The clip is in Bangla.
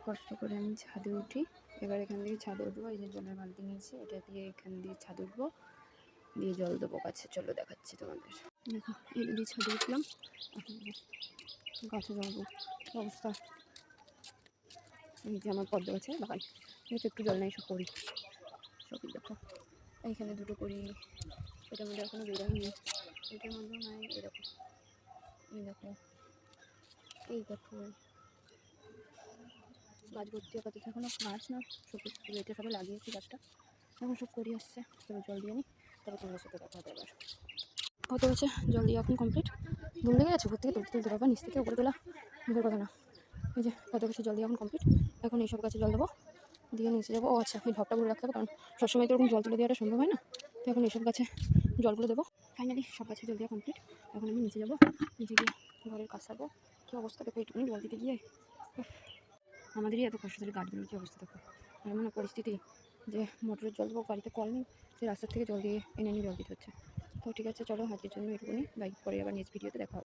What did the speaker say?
কষ্ট করে আমি ছাদে উঠি। এবার এখান থেকে ছাদে উঠবো। এই যে জলের বালতি নিয়েছি, এটা দিয়ে এখান দিয়ে ছাদে উঠবো, দিয়ে জল দেবো গাছে। চলো দেখাচ্ছি তোমাদের। দেখো এই দিয়ে ছাদে উঠলাম, গাছে জল দেবো। অবস্থা এই যে আমার পদ্ম গাছে বাগান, যেহেতু একটু জল নেই সব করি সবই। দেখো এইখানে দুটো করি, এটার মধ্যে এখনো বেরোয়নি, এটার মধ্যেও নাই। এই দেখো, এই দেখো, এই দেখো গাছ ভর্তি। আপাতত এখনো গাছ না, সবুজ এটা সবাই লাগিয়েছি গাছটা, এখন সব করি আসছে। তবে জল দিয়ে নিই, তবে তোমাদের সাথে দেখা হবে। এবার কত আছে জল দিয়ে এখন কমপ্লিট। ঘুম লেগে গেছে, ঘর থেকে তুলতে পারবা, নিচ থেকে উপরে তোলা মুখের কথা না। এই যে কত গাছে জল দিয়ে এখন কমপ্লিট। এখন এইসব গাছে জল দেবো, দিয়ে নিচে যাবো। ও আচ্ছা, এই ঢপটা ভরে রাখতে হবে, কারণ সবসময় তো ওরকম জল তুলে দেওয়াটা সম্ভব হয় না। তো এখন এইসব গাছে জলগুলো দেবো। ফাইনালি সব গাছে জল দেওয়া কমপ্লিট। এখন আমি নিচে যাবো, নিচে গিয়ে ঘরের কাজ সারবো। কী অবস্থা দেখো, একটুখানি জল দিতে গিয়ে আমাদেরই এত কষ্ট, তাহলে গাছগুলোর কী অবস্থা দেখো। এমন পরিস্থিতি যে মোটরের জল দেবো, বাড়িতে কল নেই, সে রাস্তার থেকে জল দিয়ে এনে জল দিতে হচ্ছে। তো ঠিক আছে, চলো আজকের জন্য এটুকুনি। বাইক পরে আবার নেক্সট ভিডিওতে দেখা হবে।